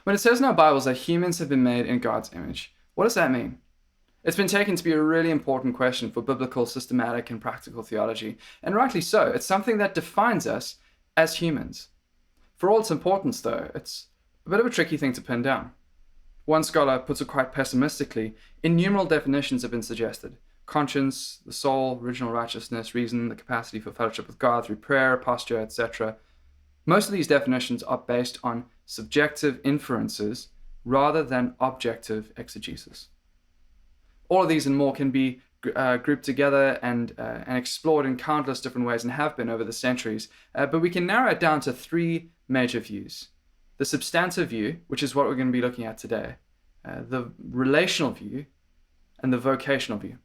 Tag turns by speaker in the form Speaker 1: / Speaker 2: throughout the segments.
Speaker 1: When it says in our Bibles that humans have been made in God's image, what does that mean? It's been taken to be a really important question for biblical, systematic, and practical theology, and rightly so. It's something that defines us as humans. For all its importance, though, it's a bit of a tricky thing to pin down. One scholar puts it quite pessimistically. Innumerable definitions have been suggested: conscience, the soul, original righteousness, reason, the capacity for fellowship with God through prayer, posture, etc. Most of these definitions are based on subjective inferences rather than objective exegesis. All of these and more can be grouped together and explored in countless different ways and have been over the centuries, but we can narrow it down to three major views. The substantive view, which is what we're going to be looking at today, the relational view, and the vocational view.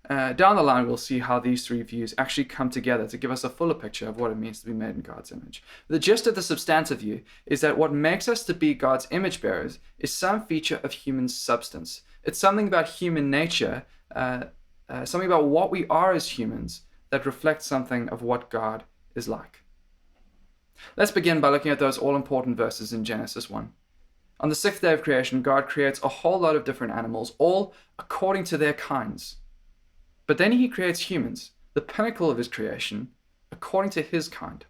Speaker 1: Down the line, we'll see how these three views actually come together to give us a fuller picture of what it means to be made in God's image. The gist of the substantive view is that what makes us to be God's image bearers is some feature of human substance. It's something about human nature, something about what we are as humans that reflects something of what God is like. Let's begin by looking at those all-important verses in Genesis 1. On the sixth day of creation, God creates a whole lot of different animals, all according to their kinds. But then he creates humans, the pinnacle of his creation, according to his kind.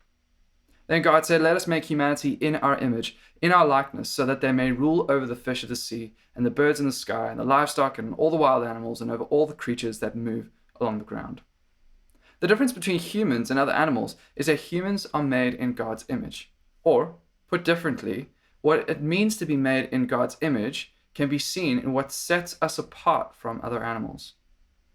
Speaker 1: Then God said, "Let us make humanity in our image, in our likeness, so that they may rule over the fish of the sea, and the birds in the sky, and the livestock, and all the wild animals, and over all the creatures that move along the ground." The difference between humans and other animals is that humans are made in God's image. Or, put differently, what it means to be made in God's image can be seen in what sets us apart from other animals.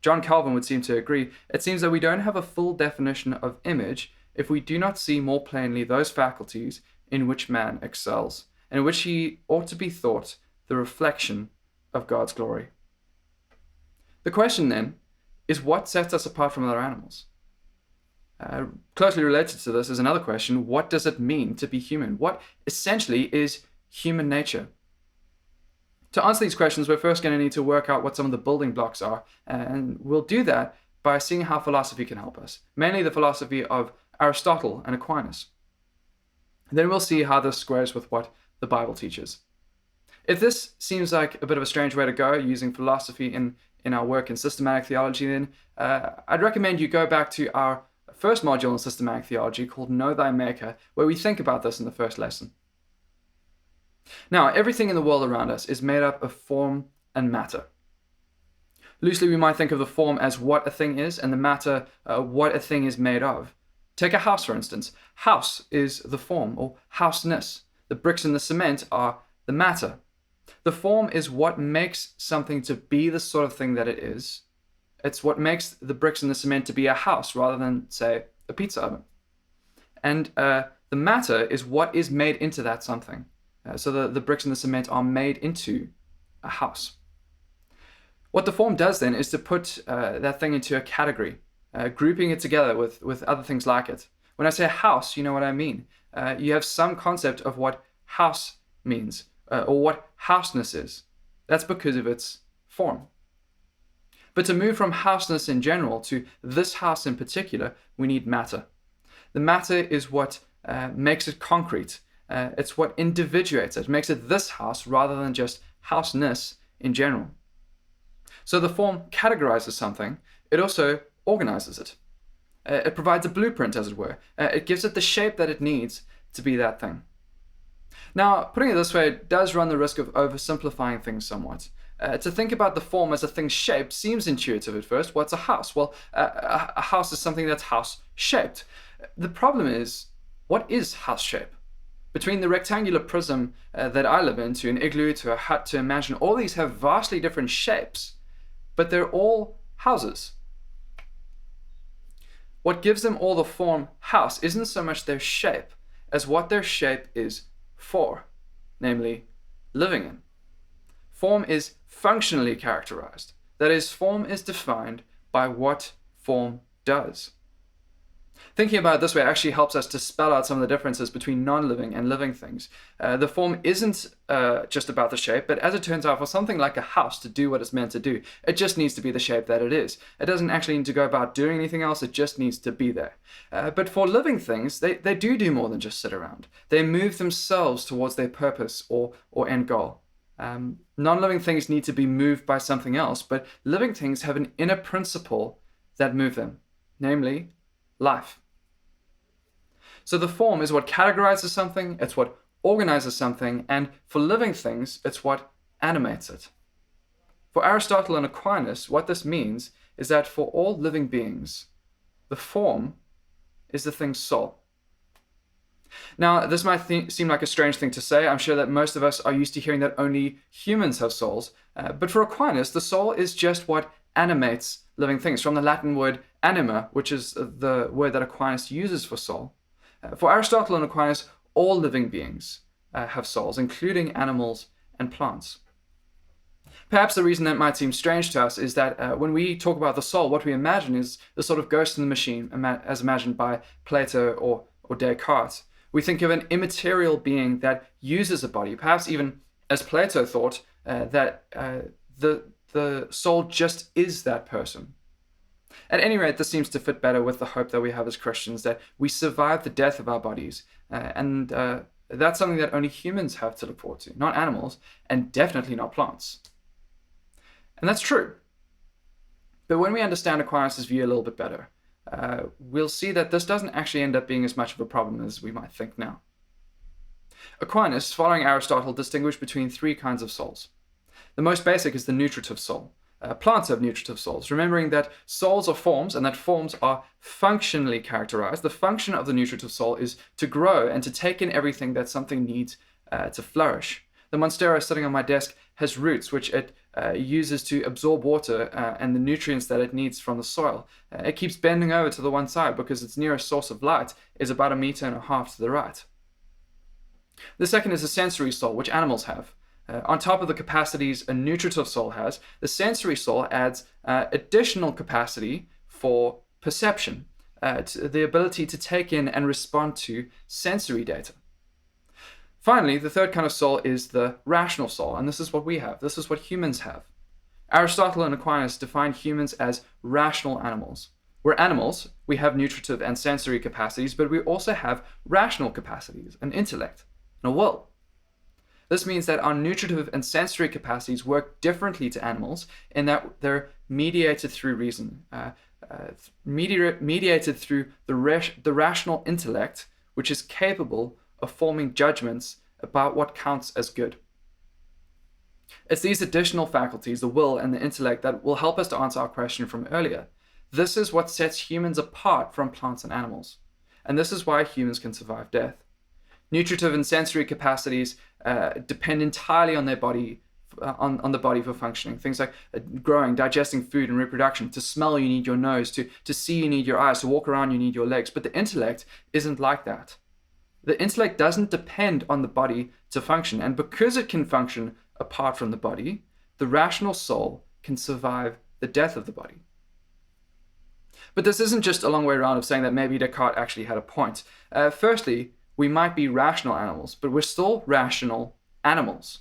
Speaker 1: John Calvin would seem to agree. It seems that we don't have a full definition of image if we do not see more plainly those faculties in which man excels, and in which he ought to be thought the reflection of God's glory. The question then is, what sets us apart from other animals? Closely related to this is another question: what does it mean to be human? What essentially is human nature? To answer these questions, we're first going to need to work out what some of the building blocks are, and we'll do that by seeing how philosophy can help us, mainly the philosophy of Aristotle and Aquinas. Then we'll see how this squares with what the Bible teaches. If this seems like a bit of a strange way to go, using philosophy in our work in systematic theology, then I'd recommend you go back to our first module in systematic theology called Know Thy Maker, where we think about this in the first lesson. Now, everything in the world around us is made up of form and matter. Loosely, we might think of the form as what a thing is, and the matter, what a thing is made of. Take a house, for instance. House is the form, or houseness. The bricks and the cement are the matter. The form is what makes something to be the sort of thing that it is. It's what makes the bricks and the cement to be a house rather than, say, a pizza oven. And the matter is what is made into that something. So the bricks and the cement are made into a house. What the form does then is to put that thing into a category, grouping it together with other things like it. When I say house, you know what I mean. You have some concept of what house means, or what houseness is. That's because of its form. But to move from houseness in general to this house in particular, we need matter. The matter is what makes it concrete. It's what individuates it, makes it this house rather than just houseness in general. So the form categorizes something. It also organizes it. It provides a blueprint, as it were. It gives it the shape that it needs to be that thing. Now, putting it this way, it does run the risk of oversimplifying things somewhat. To think about the form as a thing's shape seems intuitive at first. What's a house? Well, a house is something that's house-shaped. The problem is, what is house shape? Between the rectangular prism that I live in, to an igloo, to a hut, to a mansion, all these have vastly different shapes, but they're all houses. What gives them all the form house isn't so much their shape as what their shape is for, namely living in. Form is functionally characterized. That is, form is defined by what form does. Thinking about it this way actually helps us to spell out some of the differences between non-living and living things. The form isn't just about the shape, but as it turns out, for something like a house to do what it's meant to do, it just needs to be the shape that it is. It doesn't actually need to go about doing anything else, it just needs to be there. But for living things, they do more than just sit around. They move themselves towards their purpose or end goal. Non-living things need to be moved by something else, but living things have an inner principle that move them, namely life. So the form is what categorizes something, it's what organizes something, and for living things, it's what animates it. For Aristotle and Aquinas, what this means is that for all living beings, the form is the thing's soul. Now, this might seem like a strange thing to say. I'm sure that most of us are used to hearing that only humans have souls. But for Aquinas, the soul is just what animates living things, from the Latin word anima, which is the word that Aquinas uses for soul. For Aristotle and Aquinas, all living beings have souls, including animals and plants. Perhaps the reason that might seem strange to us is that when we talk about the soul, what we imagine is the sort of ghost in the machine as imagined by Plato or Descartes. We think of an immaterial being that uses a body, perhaps even as Plato thought, that the soul just is that person. At any rate, this seems to fit better with the hope that we have as Christians, that we survive the death of our bodies. And that's something that only humans have to look forward to, not animals, and definitely not plants. And that's true. But when we understand Aquinas' view a little bit better, we'll see that this doesn't actually end up being as much of a problem as we might think now. Aquinas, following Aristotle, distinguished between three kinds of souls. The most basic is the nutritive soul. Plants have nutritive souls, remembering that souls are forms and that forms are functionally characterized. The function of the nutritive soul is to grow and to take in everything that something needs to flourish. The monstera sitting on my desk has roots which it uses to absorb water and the nutrients that it needs from the soil. It keeps bending over to the one side because its nearest source of light is about 1.5 meters to the right. The second is a sensory soul, which animals have. On top of the capacities a nutritive soul has, the sensory soul adds additional capacity for perception, the ability to take in and respond to sensory data. Finally, the third kind of soul is the rational soul, and this is what we have. This is what humans have. Aristotle and Aquinas define humans as rational animals. We're animals, we have nutritive and sensory capacities, but we also have rational capacities, an intellect, and a will. This means that our nutritive and sensory capacities work differently to animals in that they're mediated through reason, mediated through the rational intellect, which is capable of forming judgments about what counts as good. It's these additional faculties, the will and the intellect, that will help us to answer our question from earlier. This is what sets humans apart from plants and animals, and this is why humans can survive death. Nutritive and sensory capacities depend entirely on their body, on the body for functioning. Things like growing, digesting food, and reproduction. To smell, you need your nose. To see, you need your eyes. To walk around, you need your legs. But the intellect isn't like that. The intellect doesn't depend on the body to function, and because it can function apart from the body, the rational soul can survive the death of the body. But this isn't just a long way around of saying that maybe Descartes actually had a point. Firstly, we might be rational animals, but we're still rational animals.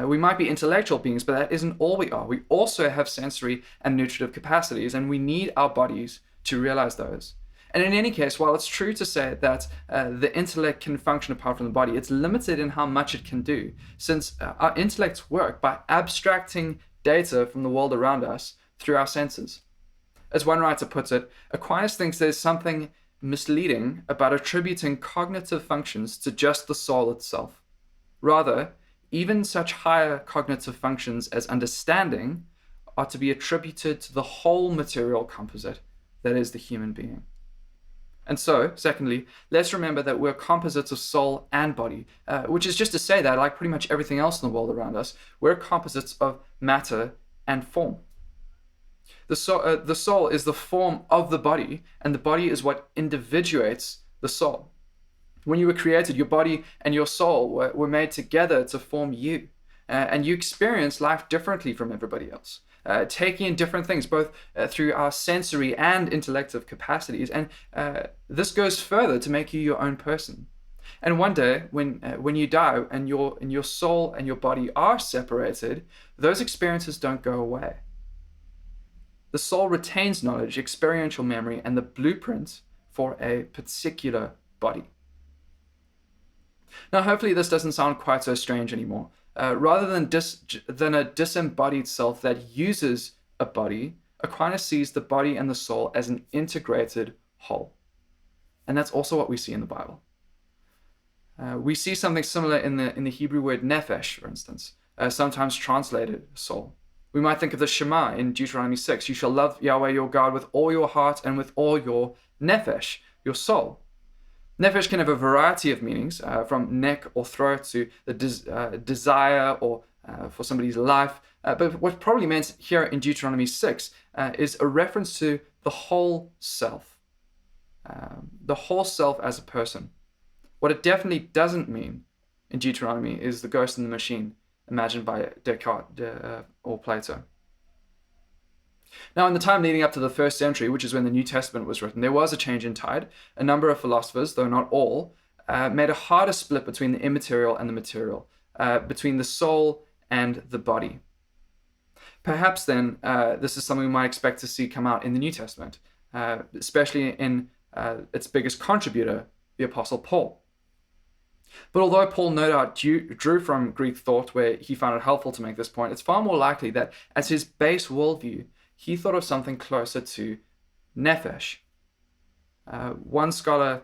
Speaker 1: We might be intellectual beings, but that isn't all we are. We also have sensory and nutritive capacities, and we need our bodies to realize those. And in any case, while it's true to say that the intellect can function apart from the body, it's limited in how much it can do, since our intellects work by abstracting data from the world around us through our senses. As one writer puts it, Aquinas thinks there's something misleading about attributing cognitive functions to just the soul itself. Rather, even such higher cognitive functions as understanding are to be attributed to the whole material composite that is the human being. And so, secondly, let's remember that we're composites of soul and body, which is just to say that, like pretty much everything else in the world around us, we're composites of matter and form. The soul is the form of the body, and the body is what individuates the soul. When you were created, your body and your soul were made together to form you, and you experience life differently from everybody else. taking in different things, both through our sensory and intellective capacities. And this goes further to make you your own person. And one day, when you die and your soul and your body are separated, those experiences don't go away. The soul retains knowledge, experiential memory, and the blueprint for a particular body. Now, hopefully this doesn't sound quite so strange anymore. Rather than a disembodied self that uses a body, Aquinas sees the body and the soul as an integrated whole. And that's also what we see in the Bible. We see something similar in the Hebrew word nephesh, for instance, sometimes translated soul. We might think of the Shema in Deuteronomy 6. You shall love Yahweh your God with all your heart and with all your nephesh, your soul. Nephesh can have a variety of meanings, from neck or throat to the desire or for somebody's life. But what's probably meant here in Deuteronomy 6 is a reference to the whole self as a person. What it definitely doesn't mean in Deuteronomy is the ghost in the machine imagined by Descartes or Plato. Now, in the time leading up to the 1st century, which is when the New Testament was written, there was a change in tide. A number of philosophers, though not all, made a harder split between the immaterial and the material, between the soul and the body. Perhaps then, this is something we might expect to see come out in the New Testament, especially in its biggest contributor, the Apostle Paul. But although Paul no doubt drew from Greek thought where he found it helpful to make this point, it's far more likely that as his base worldview, he thought of something closer to nephesh. One scholar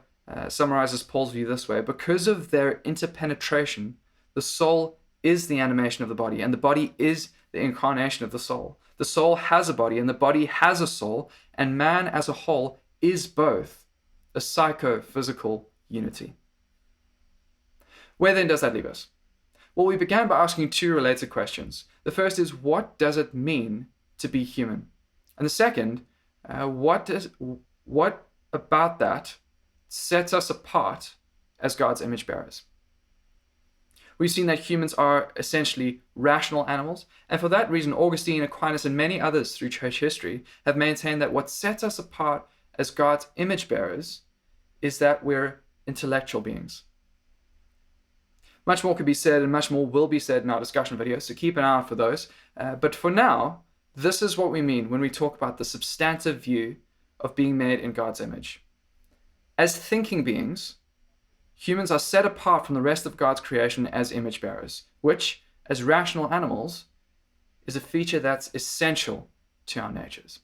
Speaker 1: summarizes Paul's view this way: because of their interpenetration, the soul is the animation of the body, and the body is the incarnation of the soul. The soul has a body, and the body has a soul, and man as a whole is both a psychophysical unity. Where then does that leave us? Well, we began by asking two related questions. The first is, what does it mean to be human? And the second, what about that sets us apart as God's image bearers? We've seen that humans are essentially rational animals, and for that reason, Augustine, Aquinas, and many others through church history have maintained that what sets us apart as God's image bearers is that we're intellectual beings. Much more could be said, and much more will be said in our discussion videos, so keep an eye out for those. But for now, this is what we mean when we talk about the substantive view of being made in God's image. As thinking beings, humans are set apart from the rest of God's creation as image bearers, which, as rational animals, is a feature that's essential to our natures.